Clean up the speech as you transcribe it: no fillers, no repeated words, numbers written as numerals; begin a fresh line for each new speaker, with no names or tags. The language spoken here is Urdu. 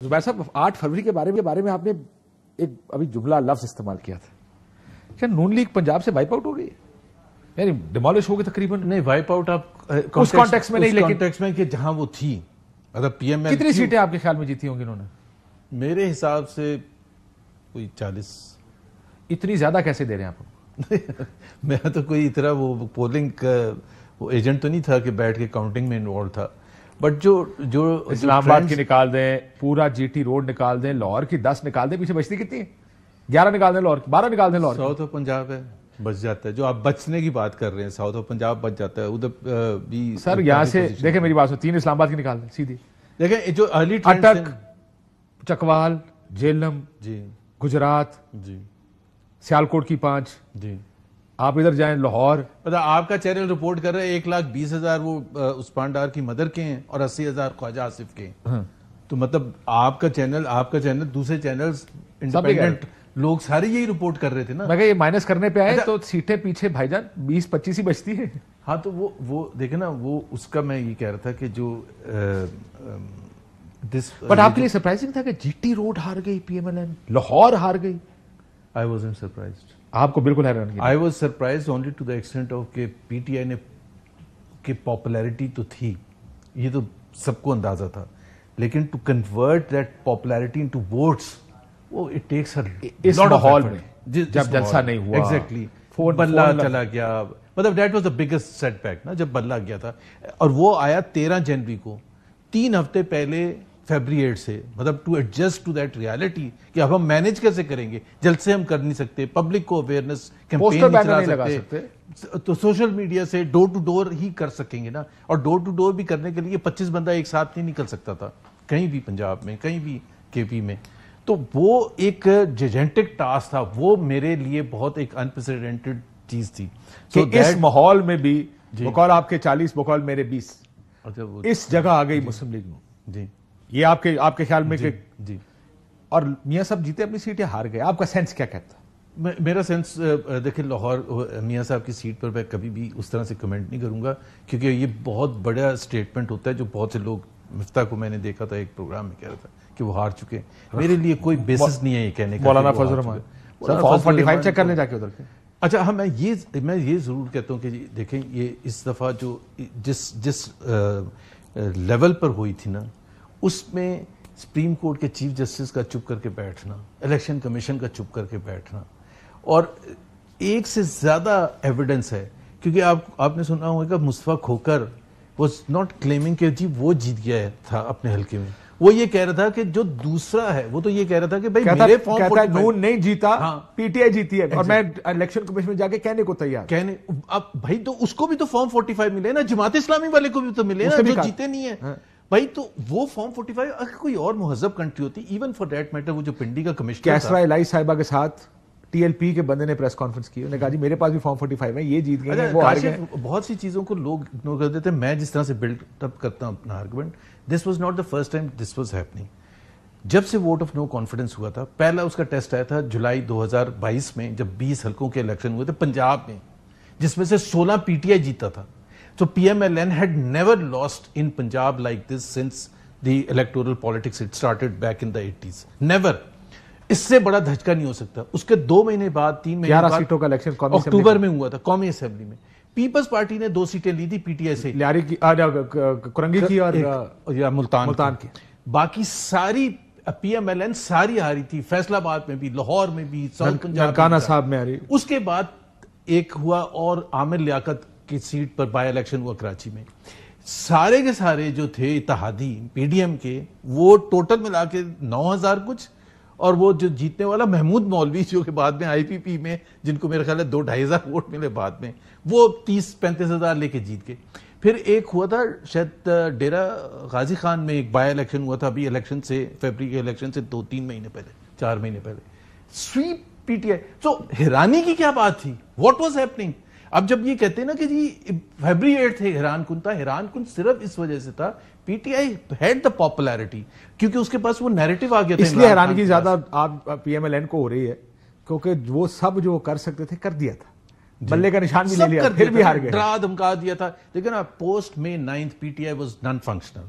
زبیر صاحب 8 فروری کے بارے میں آپ نے ایک ابھی جملہ لفظ استعمال کیا تھا، کیا نون لیگ پنجاب سے وائپ آؤٹ ہو گئی؟ یعنی ڈیمالش ہو گئی تقریباً؟
نہیں، وائپ آؤٹ آپ
اس کانٹیکس میں نہیں، لیکن
کانٹیکس میں کہ جہاں وہ تھی، اگر پی ایم ایل
کتنی سیٹیں آپ کے خیال میں جیتی ہوں گی انہوں نے؟
میرے حساب سے کوئی 40۔
اتنی زیادہ کیسے دے رہے ہیں آپ؟
میں تو کوئی اتنا وہ پولنگ کا وہ ایجنٹ تو نہیں تھا کہ بیٹھ کے کاؤنٹنگ میں انوالو تھا، بٹ جو
اسلام آباد کی نکال دیں، پورا جی ٹی روڈ نکال دیں، لاہور کی 10 نکال دیں، پیچھے بچتی کتنی ہے؟ 11 نکال دیں لاہور کی، 12 نکال دیں لاہور کی۔
ساؤتھ آف پنجاب ہے، بچ جاتا ہے۔ جو آپ بچنے کی بات کر رہے ہیں، ساؤتھ آف پنجاب بچ جاتا ہے ادھر بھی۔
سر یہاں سے دیکھیں میری بات سو 3 اسلام آباد کی نکال دیں سیدھی،
دیکھیں جو ارلی
اٹک، چکوال، جیلم،
جی
گجرات،
جی
سیالکوٹ کی 5،
جی،
آپ ادھر جائیں لاہور۔
پتا آپ کا چینل رپورٹ کر رہے ہیں 1,20,000 وہ عثمان ڈار کی مدر کے ہیں اور 80,000 خواجہ آصف کے ہیں۔ تو مطلب آپ کا چینل دوسرے چینلز انڈیپینڈنٹ لوگ سارے یہی رپورٹ کر رہے تھے نا۔
میں کہ یہ مائنس کرنے پہ آئے تو سیٹیں پیچھے بھائی جان 20-25 ہی بچتی ہے۔
ہاں تو وہ دیکھیں نا، وہ اس کا میں یہ کہہ رہا تھا کہ جو
بٹ آپ کے لیے سرپرائزنگ تھا کہ جی ٹی روڈ ہار گئی، P M L N Lahore ہار گئی۔
I wasn't surprised.
آپ کو بالکل حیران کیا؟
I was surprised only to the extent of کہ پی ٹی آئی نے کی پاپولیرٹی تو تھی، یہ تو سب کو اندازہ تھا، لیکن to convert that popularity into votes, وہ اٹ ٹیکس
اس ماحول میں جب جلسہ نہیں ہوا،
ایگزیکٹلی بلہ چلا گیا، مطلب that was the biggest set back نا جب بلہ گیا تھا۔ اور وہ آیا 13 جنوری کو، 3 ہفتے پہلے فیبری 8 سے، مطلب to adjust to that reality کہ اب ہم مینج کیسے کریں گے، جلسے ہم کر نہیں سکتے، پبلک کو اویئرنس کیمپین نہیں چلا سکتے، تو سوشل میڈیا سے ڈور ٹو ڈور ہی کر سکیں گے نا۔ اور ڈور ٹو ڈور بھی کرنے کے لیے 25 بندہ ایک ساتھ نہیں نکل سکتا تھا کہیں بھی، پنجاب میں کہیں بھی، کے پی میں۔ تو وہ ایک جیجنٹک ٹاسک تھا، وہ میرے لیے بہت ایک انپریسیڈنٹڈ چیز تھی
کہ اس ماحول میں بھی بقول آپ کے 40 بقول میرے 20 اس جگہ آ گئی مسلم لیگ میں۔
جی،
یہ آپ کے خیال میں کہ
جی،
اور میاں صاحب جیتے اپنی سیٹیں ہار گئے، آپ کا سینس کیا کہتا ہے؟
میرا سینس دیکھیں، لاہور میاں صاحب کی سیٹ پر میں کبھی بھی اس طرح سے کمنٹ نہیں کروں گا، کیونکہ یہ بہت بڑا اسٹیٹمنٹ ہوتا ہے جو بہت سے لوگ، مفتاح کو میں نے دیکھا تھا ایک پروگرام میں کہہ رہا تھا کہ وہ ہار چکے ہیں۔ میرے لیے کوئی بیسس نہیں ہے یہ کہنے کا۔
مولانا فضل الرحمان فارم 45 چیک کرنے جا کے ادھر کے۔
اچھا، میں یہ ضرور کہتا ہوں کہ دیکھیں، یہ اس دفعہ جو جس لیول پر ہوئی تھی نا، اس میں سپریم کورٹ کے چیف جسٹس کا چپ کر کے بیٹھنا، الیکشن کمیشن کا چپ کر کے بیٹھنا، اور ایک سے زیادہ ایویڈنس ہے، کیونکہ آپ نے سنا ہوگا کہ مصطفیٰ کھوکر واز ناٹ کلیمنگ کہ جی وہ جیت گیا تھا اپنے حلقے میں، وہ یہ کہہ رہا تھا کہ جو دوسرا ہے وہ تو یہ کہہ رہا تھا کہ بھائی میرے فارم
نون نہیں جیتا، پی ٹی آئی جیتی ہے، اور میں الیکشن کمیشن میں جا کے کہنے کو تیار۔
اب بھائی تو اس کو بھی تو فارم 45 ملے نا، جماعت اسلامی والے کو بھی تو ملے نا، جو جیتے نہیں ہیں بھائی۔ تو وہ فارم 45 اگر کوئی اور مہذب کنٹری ہوتی، ایون فار دیٹ میٹر، وہ جو پنڈی کا کمشنر
کیسرا الہی صاحبہ کے ساتھ ٹی ایل پی کے بندے نے پریس کانفرنس کی، انہوں نے کہا جی میرے پاس بھی فارم 45 ہے، یہ جیت گئے ہیں، وہ ہار گئے۔
بہت سی چیزوں کو لوگ اگنور کر دیتے ہیں۔ میں جس طرح سے بلڈ اپ کرتا ہوں اپنا argument, this was not the first time this was happening. جب سے ووٹ آف نو کانفیڈنس ہوا تھا، پہلا اس کا ٹیسٹ آیا تھا جولائی 2022 میں، جب 20 حلقوں کے الیکشن ہوئے تھے پنجاب میں، جس میں سے 16 پی ٹی آئی جیتا تھا۔ تو P M L N had never lost in Punjab like this since the electoral politics it started back in the 80s، never. اس سے بڑا دھچکا نہیں ہو سکتا۔ اس کے 2 مہینے بعد، 3 مہینے بعد
11 سیٹوں کا الیکشن
اکتوبر میں ہوا تھا قومی اسمبلی میں، پیپلز پارٹی نے 2 سیٹیں لی تھی پی ٹی آئی سے،
لیاری کی، کرنگی کی اور
ملتان کی۔ باقی ساری پی ایم ایل این ساری ہاری تھی، فیصل آباد میں بھی، لاہور میں بھی، ساؤتھ پنجاب
ننکانہ صاحب میں ہاری۔
اس کے بعد ایک ہوا اور عامر لیاقت کی سیٹ پر بائی الیکشن ہوا کراچی میں۔ سارے کے سارے جو تھے اتحادی پی ڈی ایم کے، وہ ٹوٹل ملا کے 9,000 کچھ، اور وہ جو جیتنے والا محمود مولوی جو کہ بعد میں آئی پی پی میں، جن کو میرے خیال ہے 2-2,500 ووٹ ملے بعد میں، وہ 30-35,000 لے کے جیت گئے۔ پھر ایک ہوا تھا شاید ڈیرہ غازی خان میں ایک بائی الیکشن ہوا تھا، ابھی الیکشن سے، فیبری کے الیکشن سے 2-3 مہینے پہلے، 4 مہینے پہلے، سویپ پی ٹی آئی۔ تو حیرانی کی کیا بات تھی؟ What was happening? اب جب یہ کہتے ہیں نا کہ جی فیبری 8 تھے، حیران کن تھا، حیران کن صرف اس وجہ سے تھا P T I had the popularity, کیونکہ اس کے پاس وہ نیریٹو آ گیا تھا۔
اس لیے حیرانگی زیادہ آپ پی ایم ایل این کو ہو رہی ہے کیونکہ وہ سب جو کر سکتے تھے کر دیا تھا، بلے کا نشان بھی لے لیا، پھر بھی ہار گئے،
ڈرا دھمکا دیا تھا۔ لیکن post May 9 P T I was non functional.